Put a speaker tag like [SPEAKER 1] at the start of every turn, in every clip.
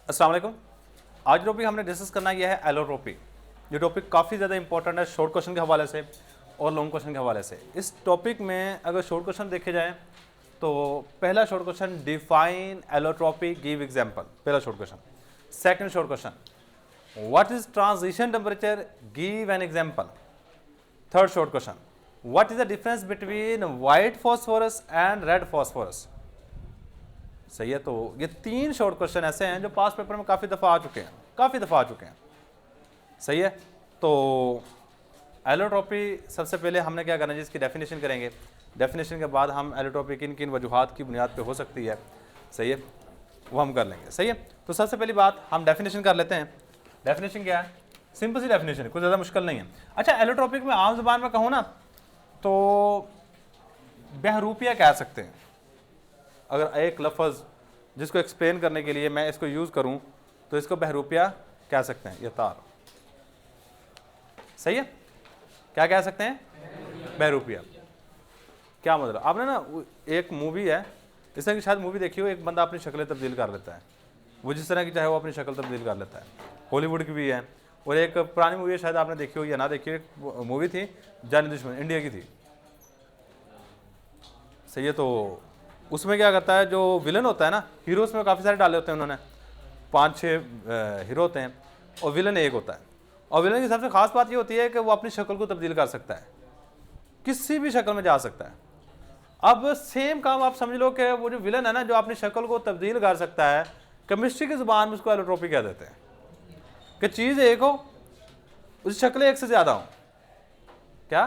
[SPEAKER 1] अस्सलाम वालेकुम। आज टॉपिक हमने डिस्कस करना यह है एलोट्रोपी। ये टॉपिक काफ़ी ज़्यादा इंपॉर्टेंट है शॉर्ट क्वेश्चन के हवाले से और लॉन्ग क्वेश्चन के हवाले से। इस टॉपिक में अगर शॉर्ट क्वेश्चन देखे जाए तो पहला short question define allotropy, give example, पहला short question. Second short question what is transition temperature, give an example. Third short question what is the difference between white phosphorus and red phosphorus. सही है, तो ये तीन short question ऐसे हैं जो पास paper में काफ़ी दफ़ा आ चुके हैं, सही है। तो एलोट्रोपी सबसे पहले हमने क्या करना है, जिसकी डेफिनेशन करेंगे। डेफिनेशन के बाद हम एलोट्रोपी किन किन वजूहात की बुनियाद पे हो सकती है, सही है, वो हम कर लेंगे, सही है। तो सबसे पहली बात हम डेफिनेशन कर लेते हैं। डेफिनेशन क्या है, सिंपल सी डेफिनेशन है, कुछ ज़्यादा मुश्किल नहीं है। अच्छा, एलोट्रोपिक में आम ज़ुबान में कहूँ ना तो बहरूपिया कह सकते हैं। अगर एक लफ्ज़ जिसको एक्सप्लेन करने के लिए मैं इसको यूज़ करूं तो इसको बहरूपिया कह सकते हैं, ये तार, सही है। क्या कह सकते हैं, बहरूपिया। क्या मतलब, आपने ना एक मूवी है, इस तरह की शायद मूवी देखी हो, एक बंदा अपनी शक्लें तब्दील कर लेता है, वो जिस तरह की चाहे वो अपनी शक्ल तब्दील कर लेता है। हॉलीवुड की भी है, और एक पुरानी मूवी है, शायद आपने देखी हो या ना देखी हो, एक मूवी थी जानी दुश्मन, इंडिया की थी, सही है। तो उसमें क्या करता है, जो विलन होता है ना, हीरोज़ में काफ़ी सारे डाले होते हैं उन्होंने, 5-6 हीरो होते हैं और विलन एक होता है। और विलन की सबसे खास बात ये होती है कि वो अपनी शक्ल को तब्दील कर सकता है, किसी भी शक्ल में जा सकता है। अब सेम काम आप समझ लो कि वो जो विलन है ना, जो अपनी शक्ल को तब्दील कर सकता है, केमिस्ट्री की ज़ुबान में उसको एलोट्रोपी कह देते हैं कि चीज़ एक हो, उसकी शक्लें एक से ज़्यादा हो। क्या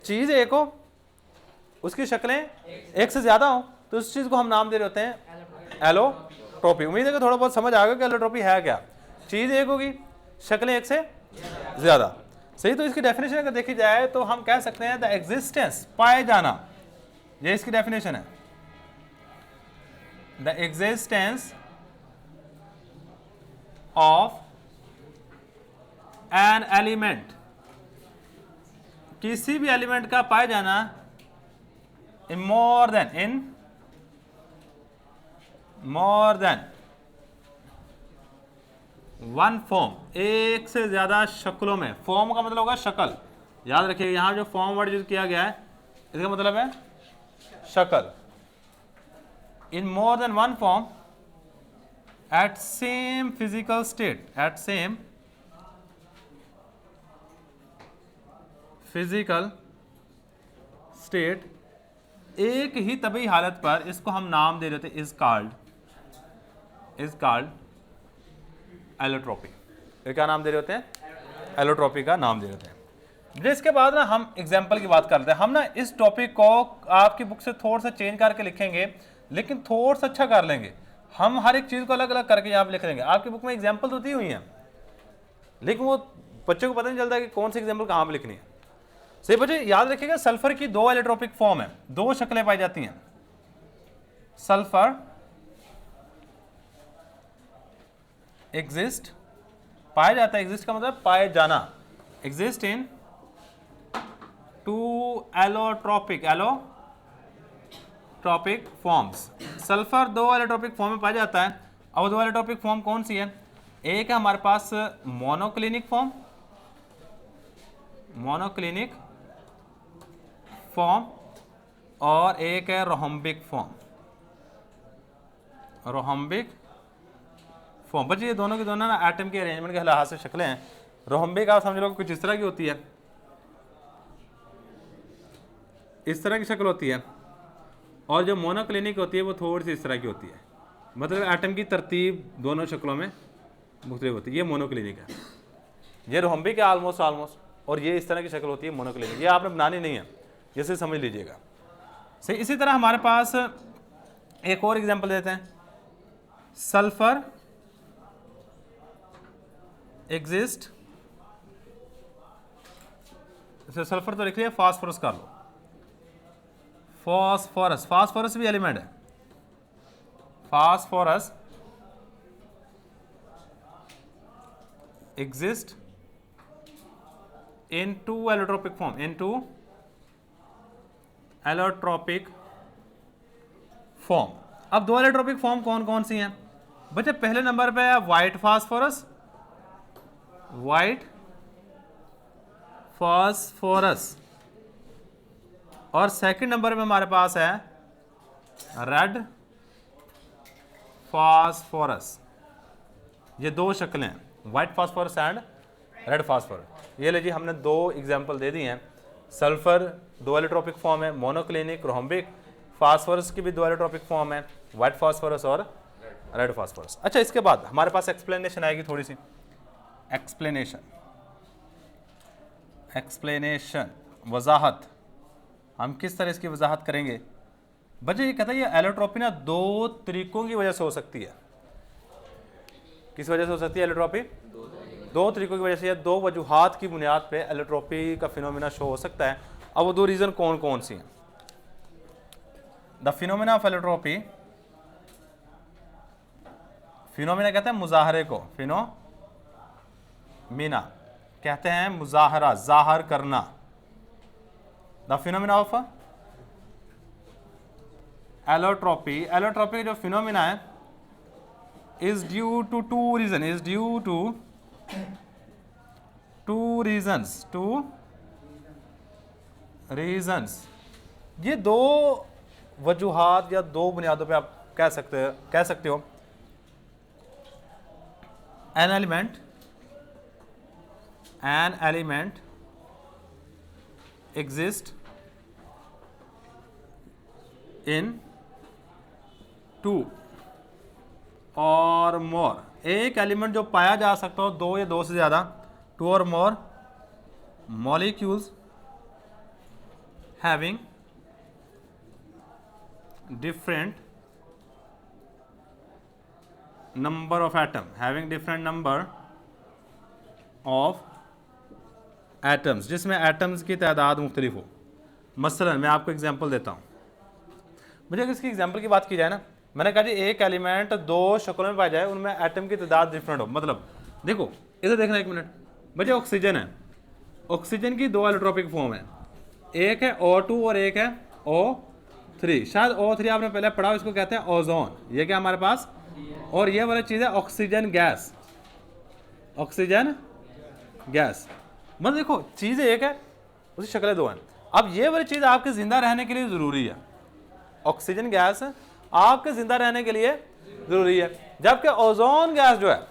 [SPEAKER 1] चीज़ एक हो, उसकी शक्लें एक से ज़्यादा हो, तो उस चीज़ को हम नाम दे रहे होते हैं एलोट्रोपी। उम्मीद है कि थोड़ा बहुत समझ आ गया कि एलोट्रोपी है क्या। चीज़ एक होगी, शक्लें एक से ज़्यादा, सही। तो इसकी डेफिनेशन अगर देखी जाए तो हम कह सकते हैं द एग्जिस्टेंस, पाए जाना, ये इसकी डेफिनेशन है। The existence of an element, किसी भी एलिमेंट का पाए जाना in more than one form, एक से ज्यादा शक्लों में। फॉर्म का मतलब होगा शक्ल, याद रखिए यहां जो फॉर्म वर्ड यूज किया गया है इसका मतलब है शक्ल। In more than one form at same physical state, at same physical state, एक ही तभी हालत पर, इसको हम नाम दे देते इज कॉल्ड एलोट्रोपी। ये क्या नाम दे रहे होते हैं, एलोट्रोपी का नाम दे देते हैं। जिसके बाद ना हम एग्जाम्पल की बात करते हैं। हम ना इस टॉपिक को आपकी बुक से थोड़ा सा चेंज करके लिखेंगे, लेकिन थोड़ा सा अच्छा कर लेंगे। हम हर एक चीज़ को अलग अलग करके यहाँ पे लिख देंगे। आपकी बुक में एग्जाम्पल तो दी हुई हैं, लेकिन वो बच्चे को पता नहीं चलता कि कौन सी एग्जाम्पल कहाँ पर लिखनी है। सही बच्चे, याद रखिएगा सल्फर की दो एलोट्रोपिक फॉर्म है, दो शक्लें पाई जाती हैं। सल्फर एग्जिस्ट, पाया जाता है, एग्जिस्ट का मतलब पाए जाना, exist in two allotropic forms. Sulphur दो एलोट्रोपिक फॉर्म में पाया जाता है। अब दो एलोट्रोपिक फॉर्म कौन सी है, एक है हमारे पास मोनोक्लिनिक फॉर्म और एक है रोहम्बिक फॉर्म। बच्चे ये दोनों की दोनों ना एटम के अरेंजमेंट के लिहाज से शक्लें हैं। रोहम्बिक आप समझ लो कुछ इस तरह की होती है, इस तरह की शक्ल होती है, और जो मोनोक्लिनिक होती है वो थोड़ी सी इस तरह की होती है। मतलब एटम की तरतीब दोनों शक्लों में मुख्तलिफ होती है। ये मोनोक्लिनिक है, ये रोहम्बिक है ऑलमोस्ट, और ये इस तरह की शक्ल होती है मोनोक्लिनिक। ये आपने बनानी नहीं है, जैसे समझ लीजिएगा, सही। इसी तरह हमारे पास एक और एग्जांपल देते हैं। सल्फर एग्जिस्ट, सल्फर तो लिख लिया, फास्फोरस कर लो। फास्फोरस भी एलिमेंट है। Phosphorus exist in two allotropic form, allotropic form. अब दो एलोट्रोपिक फॉर्म कौन कौन सी हैं, बच्चे पहले नंबर पे है व्हाइट फास्फोरस, व्हाइट फास्फोरस, और सेकंड नंबर पे हमारे पास है रेड फास्फोरस। ये दो शक्लें हैं, white phosphorus and red phosphorus. ये लीजिए हमने दो एग्जांपल दे दिए हैं। सल्फर दो एलोट्रोपिक फॉर्म है, मोनोक्लिनिक, रोम्बिक। फास्फोरस की भी दो एलोट्रोपिक फॉर्म है, व्हाइट फास्फोरस और रेड फास्फोरस। अच्छा, इसके बाद हमारे पास एक्सप्लेनेशन आएगी थोड़ी सी। एक्सप्लेनेशन वजाहत, हम किस तरह इसकी वजाहत करेंगे। बच्चे ये कहता है ये एलोट्रोपी ना दो तरीकों की वजह से हो सकती है। किस वजह से हो सकती है एलोट्रोपी? दो तरीकों की वजह से, या दो वजूहात की बुनियाद पे एलोट्रोपी का फिनोमिना शो हो सकता है। अब वो दो रीज़न कौन कौन सी हैं? The phenomena of allotropy, phenomena कहते हैं मुजाहरे को, फिनोमिना कहते हैं मुजाहरा, जाहिर करना। The phenomena of allotropy, allotropy जो फिनोमिना है is due to two reason, is due to two reasons. ये दो वजूहात या दो बुनियादों पे आप कह सकते हो। An element exist in two और मोर, एक एलिमेंट जो पाया जा सकता हो दो या दो से ज़्यादा, टू और more molecules having different number of atom, having different number of atoms, जिसमें एटम्स की तादाद मुख्तलिफ हो। मसलन मैं आपको एग्जांपल देता हूँ। मुझे अगर इसकी एग्जांपल की बात की जाए ना, मैंने कहा जी एक एलिमेंट दो शक्लों में पाया जाए, उनमें एटम की तादाद डिफरेंट हो। मतलब देखो इधर देखना एक मिनट, मुझे ऑक्सीजन है, ऑक्सीजन की दो एलोट्रोपिक फॉर्म है, एक है O2 और एक है O3। शायद O3 आपने पहले पढ़ा, इसको कहते हैं ओजोन। ये क्या हमारे पास, और ये वाली चीज़ है ऑक्सीजन गैस, ऑक्सीजन गैस। मतलब देखो चीज़ एक है, उसकी शक्लें दो हैं। अब ये वाली चीज़ आपके जिंदा रहने के लिए ज़रूरी है, ऑक्सीजन गैस आपके जिंदा रहने के लिए ज़रूरी है। जबकि ओजोन गैस जो है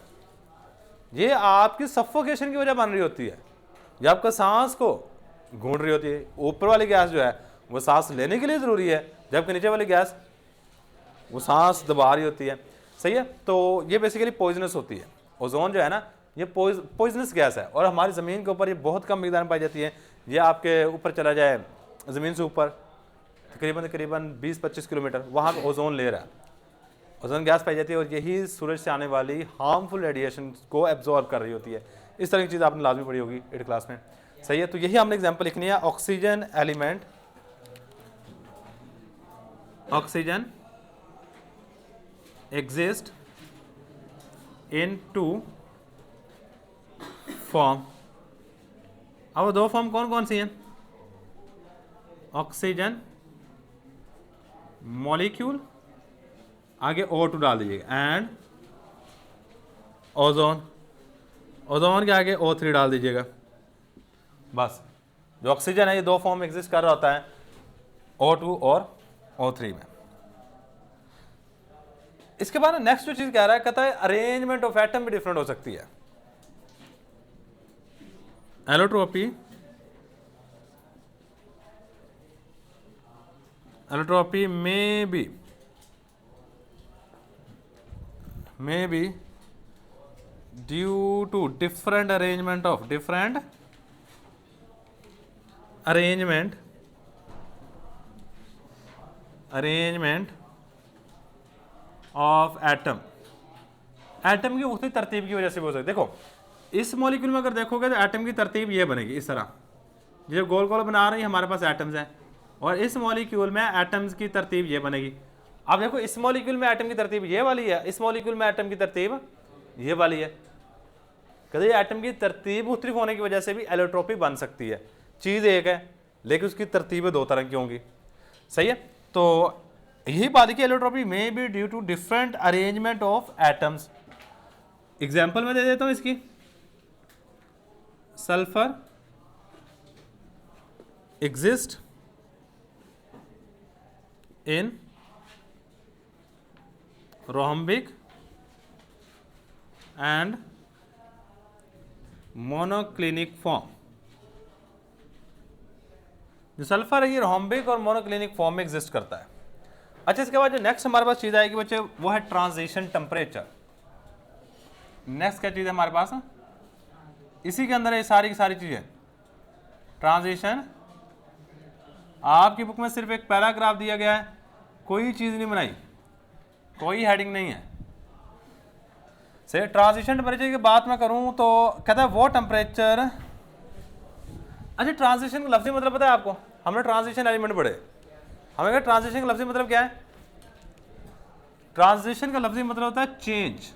[SPEAKER 1] ये आपकी सफोकेशन की वजह बन रही होती है, ये आपका सांस को घूंढ रही होती है। ऊपर वाली गैस जो है वो सांस लेने के लिए ज़रूरी है, जबकि नीचे वाली गैस वो सांस दबा रही होती है। सही है, तो ये बेसिकली पॉइजनस होती है। ओजोन जो है ना ये पॉइजनस गैस है, और हमारी ज़मीन के ऊपर ये बहुत कम मिकदार में पाई जाती है। ये आपके ऊपर चला जाए ज़मीन से ऊपर तकरीबन 20-25 किलोमीटर, वहाँ पर ओजोन लेयर है, ओजोन गैस पाई जाती है, और यही सूरज से आने वाली हार्मफुल रेडिएशन को एब्जॉर्ब कर रही होती है। इस तरह की चीज़ आपने लाजमी पढ़ी होगी 8th क्लास में। सही है, तो यही हमने एग्जांपल लिखनी है। Oxygen element, oxygen exist in two form. अब दो फॉर्म कौन कौन सी हैं? ऑक्सीजन मॉलिक्यूल, आगे O2 डाल दीजिएगा, एंड ओजोन, ओजोन के आगे O3 डाल दीजिएगा। बस जो ऑक्सीजन है ये दो फॉर्म एग्जिस्ट कर रहा होता है, O2 और O3 में। इसके बाद नेक्स्ट जो चीज कह रहा है, कहता है अरेंजमेंट ऑफ एटम भी डिफरेंट हो सकती है। Allotropy may be due to different arrangement of atom, atom की मुख्तलिफ तरतीब की वजह से भी हो सकती है। देखो इस मॉलिक्यूल में अगर देखोगे तो एटम की तरतीब ये बनेगी इस तरह, जो गोल गोल बना रही है हमारे पास एटम्स हैं, और इस मॉलिक्यूल में एटम्स की तरतीब ये बनेगी। अब देखो इस मॉलिक्यूल में एटम की तरतीब ये वाली है, इस मॉलिक्यूल में एटम की तरतीब ये वाली है। कहते हैं एटम की तरतीब मुख्तलिफ होने की वजह से भी एलोट्रोपी बन सकती है। चीज़ एक है लेकिन उसकी तरतीबें दो तरह की होंगी। सही है, तो यही बात है कि allotropy may be due to different arrangement of atoms. Example मैं दे देता हूं इसकी, sulphur exist in rhombic and monoclinic form. जो सल्फर है ये रोहम्बिक और मोनोक्लिनिक फॉर्म में एग्जिस्ट करता है। अच्छा, इसके बाद जो नेक्स्ट हमारे पास चीज़ आएगी बच्चे वो है ट्रांजिशन टेम्परेचर। नेक्स्ट क्या चीज़ है हमारे पास, इसी के अंदर ये सारी की सारी चीज़ें। ट्रांजिशन, आपकी बुक में सिर्फ एक पैराग्राफ दिया गया है, कोई चीज़ नहीं बनाई, कोई हेडिंग नहीं है। से ट्रांजिशन टेम्परेचर की बात मैं करूं तो कहता है वो टेम्परेचर। अच्छा, ट्रांजिशन का लफ्ज़ी मतलब पता है आपको, हमने ट्रांजिशन एलिमेंट पढ़े, हमें कहा ट्रांजिशन का लफ्ज़ी मतलब क्या है। ट्रांजिशन का लफ्ज़ी मतलब होता है चेंज।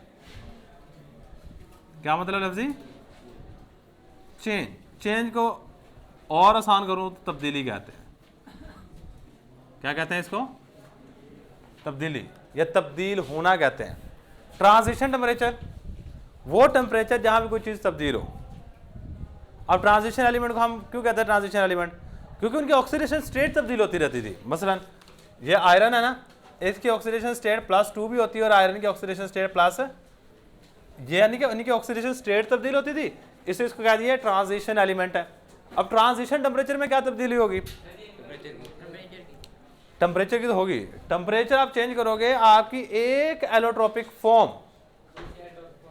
[SPEAKER 1] क्या मतलब लफ्ज़ी, चेंज। चेंज को और आसान करूं तो तब्दीली कहते हैं। क्या कहते हैं इसको, तब्दीली या तब्दील होना कहते हैं। ट्रांजिशन टेम्परेचर वो टेम्परेचर जहां भी कोई चीज़ तब्दील हो। अब ट्रांजिशन एलिमेंट को हम क्यों कहते हैं ट्रांजिशन एलिमेंट, क्योंकि उनकी ऑक्सीडेशन स्टेट तब्दील होती रहती थी। मसलन ये आयरन है ना, इसकी ऑक्सीडेशन स्टेट +2 भी होती है और आयरन की ऑक्सीडेशन स्टेट प्लस, ये यानी कि उनकी ऑक्सीडेशन स्टेट तब्दील होती थी, इसलिए इसको कह दिया ट्रांजिशन एलिमेंट है। अब ट्रांजिशन टेम्परेचर में क्या तब्दीली होगी, टेम्परेचर की तो होगी। टेम्परेचर आप चेंज करोगे, आपकी एक एलोट्रोपिक फॉर्म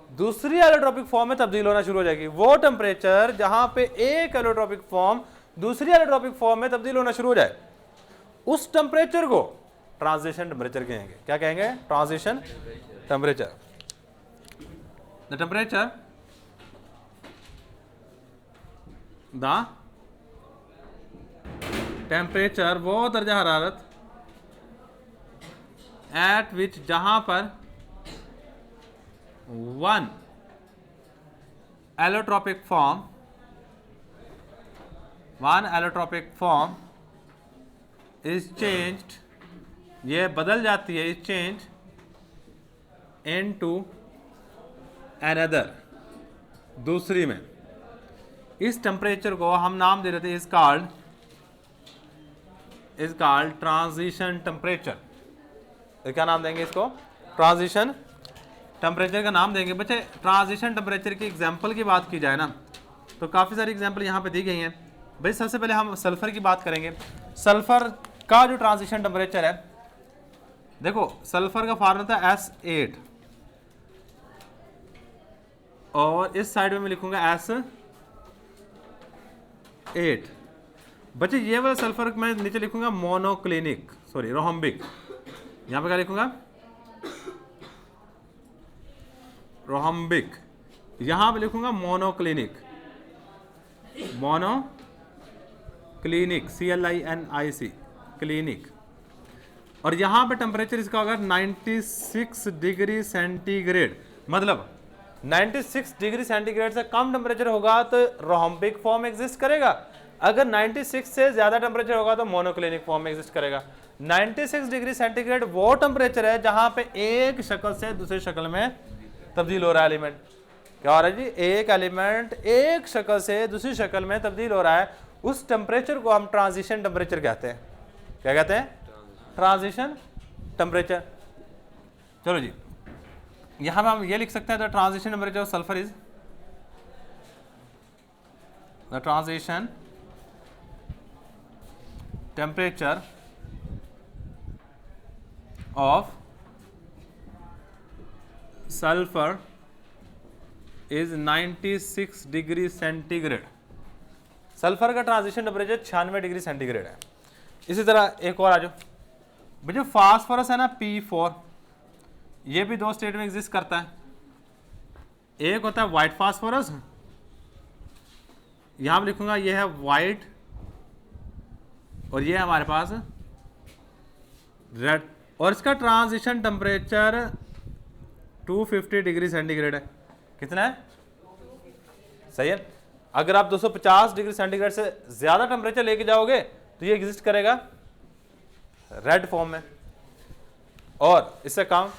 [SPEAKER 1] दूसरी एलोट्रोपिक फॉर्म में तब्दील होना शुरू हो जाएगी। वो टेम्परेचर जहां पे एक एलोट्रोपिक फॉर्म दूसरी एलोट्रोपिक फॉर्म में तब्दील होना शुरू हो जाए, उस टेम्परेचर को ट्रांजिशन टेम्परेचर कहेंगे। क्या कहेंगे, ट्रांजिशन टेम्परेचर। द टेम्परेचर वो दर्जा हरारत एट विच जहां पर one allotropic form is changed, ये बदल जाती है, इज चेंज इनटू अनदर, दूसरी में। इस टेम्परेचर को हम नाम दे रहे थे, इज कॉल्ड ट्रांजिशन टेम्परेचर। क्या नाम देंगे इसको, ट्रांजिशन टेम्परेचर का नाम देंगे। बच्चे ट्रांजिशन टेम्परेचर की एग्जांपल की बात की जाए ना तो काफ़ी सारी एग्जांपल यहाँ पे दी गई हैं। भाई सबसे पहले हम सल्फर की बात करेंगे। सल्फर का जो ट्रांजिशन टेम्परेचर है, देखो सल्फर का फार्मूला था S8 और इस साइड में मैं लिखूंगा S8। बच्चे ये वाला सल्फर मैं नीचे लिखूंगा मोनोक्लिनिक, सॉरी रोहम्बिक। यहाँ पे क्या लिखूंगा, रोहम्बिक। यहां पे लिखूंगा मोनोक्लिनिक, CLINIC, क्लिनिक। और यहां पे टेम्परेचर इसका होगा 96 डिग्री सेंटीग्रेड। मतलब 96 डिग्री सेंटीग्रेड से कम टेम्परेचर होगा तो रोहम्बिक फॉर्म एग्जिस्ट करेगा, अगर 96 से ज्यादा टेम्परेचर होगा तो मोनोक्लिनिक फॉर्म में एग्जिस्ट करेगा। 96 डिग्री सेंटीग्रेड वो टेम्परेचर है जहां पे एक शक्ल से दूसरी शक्ल में तब्दील हो रहा है एलिमेंट। क्या हो रहा है जी, एक एलिमेंट एक शक्ल से दूसरी शक्ल में तब्दील हो रहा है, उस टेम्परेचर को हम ट्रांजिशन टेम्परेचर कहते हैं। क्या कहते हैं, ट्रांजिशन टेम्परेचर। चलो जी, यहां पे हम ये लिख सकते हैं the transition temperature of sulphur is, the transition temperature of sulphur is 96 degree centigrade. Sulphur का ट्रांजिशन टेम्परेचर 96 डिग्री सेंटीग्रेड है। इसी तरह एक और आ जाओ, जो फास्फोरस है ना P4, ये भी दो स्टेट में एग्जिस्ट करता है। एक होता है व्हाइट फास्फोरस, यहां पर लिखूंगा ये है व्हाइट, और ये है हमारे पास रेड, और इसका ट्रांजिशन टेम्परेचर 250 डिग्री सेंटीग्रेड है। कितना है, सही है। अगर आप 250 डिग्री सेंटीग्रेड से ज्यादा टेम्परेचर लेके जाओगे तो ये एग्जिस्ट करेगा रेड फॉर्म में। और इससे कम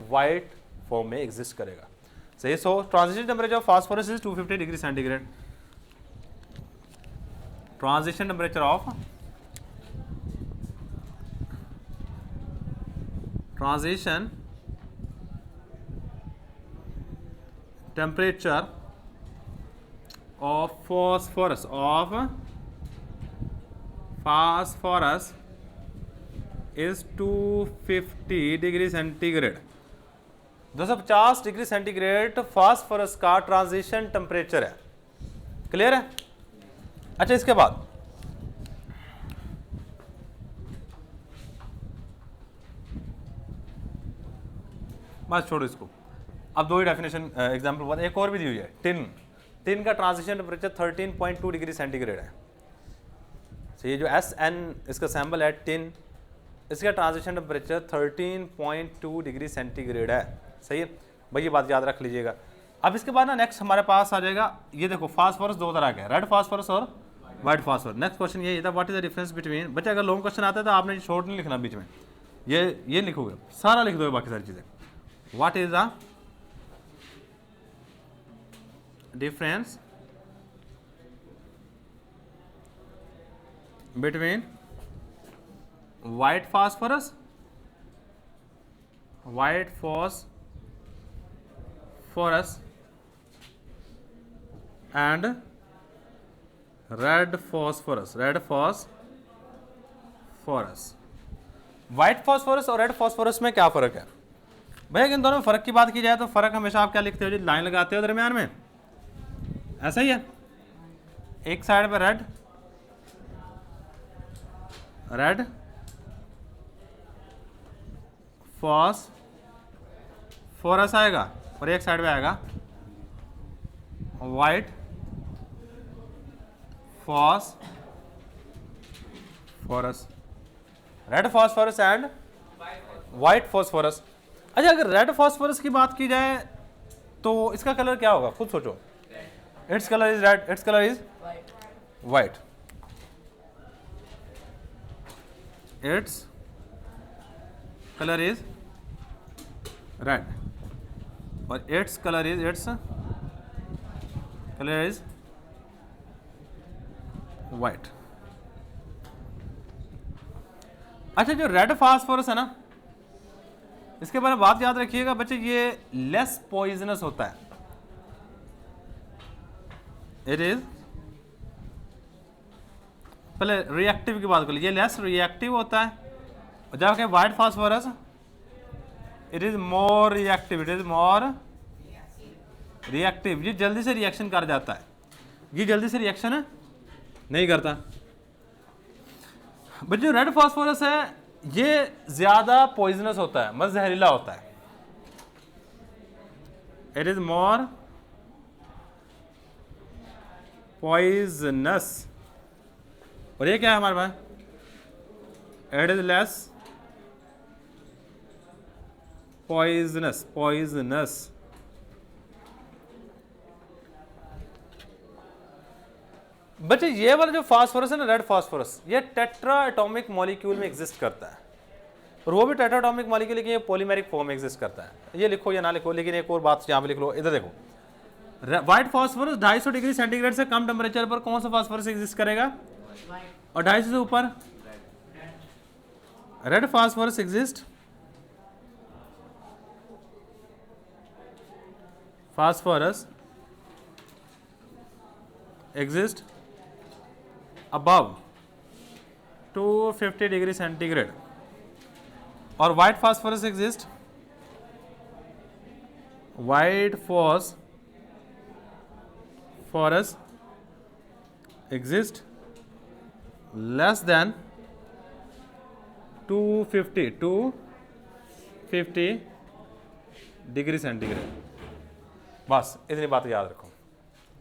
[SPEAKER 1] वाइट फॉर्म में एग्जिस्ट करेगा। सही। So transition temperature of phosphorus is 250 degree centigrade. Transition temperature of transition temperature of phosphorus is 250 degree centigrade. 250 degree centigrade phosphorus का ट्रांजिशन टेम्परेचर है। क्लियर है? अच्छा, इसके बाद बस छोड़ो इसको। अब दो ही डेफिनेशन एग्जांपल बाद, एक और भी दी हुई है। टिन का ट्रांजिशन टेम्परेचर 13.2 डिग्री सेंटीग्रेड है। तो ये जो SN इसका सैंपल है टिन, इसका ट्रांजिशन टेम्परेचर 13.2 डिग्री सेंटीग्रेड है। सही है भाई, ये बात याद रख लीजिएगा। अब इसके बाद ना नेक्स्ट हमारे पास आ जाएगा, ये देखो फास्फोरस दो तरह का है, रेड फास्फोरस और वाइट फास्फोरस। नेक्स्ट क्वेश्चन ये था, what is the difference between. बच्चे अगर लॉन्ग क्वेश्चन आता है तो आपने शॉर्ट नहीं लिखना बीच में, ये लिखोगे, सारा लिख दोगे बाकी सारी चीज़ें। What is the difference between white phosphorus and red phosphorus। White phosphorus और रेड फास्फोरस में क्या फ़र्क है भैया? इन दोनों में फ़र्क की बात की जाए तो फ़र्क हमेशा आप क्या लिखते हो जी, लाइन लगाते हो दरमियान में, ऐसा ही है। एक साइड पे रेड फास्फोरस आएगा और एक साइड पे आएगा white phosphorus. Red phosphorus and white phosphorus. अच्छा, अगर रेड फास्फोरस की बात की जाए तो इसका कलर क्या होगा, खुद सोचो। Its colour is red, its colour is white. Its colour is red और इट्स कलर इज वाइट। अच्छा, जो रेड फास्फोरस है ना, इसके बारे में बात याद रखिएगा बच्चे, ये लेस पॉइजनस होता है। इट इज, पहले रिएक्टिव की बात कर लीजिए, लेस रिएक्टिव होता है। और जबकि white phosphorus it is more reactive, ये जल्दी से रिएक्शन कर जाता है, ये जल्दी से रिएक्शन नहीं करता। बट जो रेड फास्फोरस है ये ज्यादा पॉइजनस होता है, मतलब जहरीला होता है। It is more poisonous. और ये क्या है हमारे पास, इट इज लेस पॉइजनस। बच्चे ये वाला जो फास्फोरस है ना, रेड फास्फोरस, ये टेट्रा एटॉमिक मॉलिक्यूल में एग्जिस्ट करता है। और वो भी टेट्रा एटॉमिक मॉलिक्यूल, लेकिन ये पॉलीमेरिक फॉर्म में एग्जिस्ट करता है। ये लिखो या ना लिखो, लेकिन एक और बात यहाँ पे लिख लो, इधर देखो। व्हाइट फास्फोरस 250 डिग्री सेंटीग्रेड से कम टेम्परेचर पर कौन सा फास्फोरस एग्जिस्ट करेगा, और 250 से ऊपर red phosphorus exist. Phosphorus exist above 250 degree centigrade. और white phosphorus exist, white phosphorus exist less than 250 degree centigrade. बस इतनी बात याद रखो।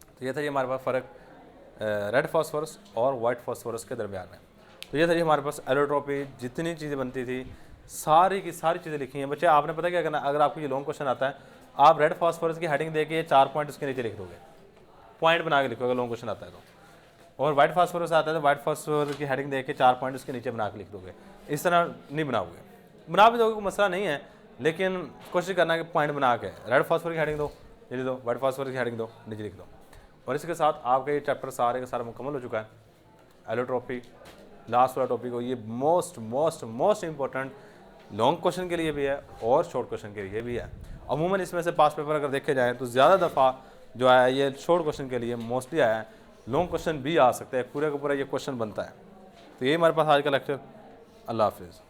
[SPEAKER 1] तो ये था जी हमारे पास फ़र्क रेड फास्फोरस और वाइट फास्फोरस के दरमियान में। तो ये था जी हमारे पास एलोट्रोपी, जितनी चीज़ें बनती थी सारी की सारी चीज़ें लिखी हैं। बच्चे आपने पता क्या करना, अगर आपको ये लॉन्ग क्वेश्चन आता है, आप रेड फास्फोरस की हेडिंग देके ये 4 पॉइंट उसके नीचे लिख दोगे, पॉइंट बना के लिखोगे लॉन्ग क्वेश्चन आता है तो। और वाइट फास्फोरस आता है तो वाइट फास्फोरस की हेडिंग देके 4 पॉइंट उसके नीचे बना के लिख दोगे, इस तरह नहीं बनाओगे। बना भी दोगे कोई मसला नहीं है, लेकिन कोशिश करना कि पॉइंट बना के रेड फास्फोरस की हेडिंग दो, ये लिख दो, वाइट फास्फोरस की हेडिंग दो, नीचे लिख दो। और इसके साथ आपका ये चैप्टर सारे का सारा मुकम्मल हो चुका है। एलोट्रॉपी लास्ट वाला टॉपिक हो, ये मोस्ट इंपॉर्टेंट लॉन्ग क्वेश्चन के लिए भी है और शॉर्ट क्वेश्चन के लिए भी है। अमूमन इसमें से पास पेपर अगर देखे जाएँ तो ज़्यादा दफ़ा जो है ये शॉर्ट क्वेश्चन के लिए मोस्टली आया है, लॉन्ग क्वेश्चन भी आ सकते हैं, पूरे का पूरा ये क्वेश्चन बनता है। तो यही हमारे पास आज का लेक्चर। अल्लाह हाफिज़।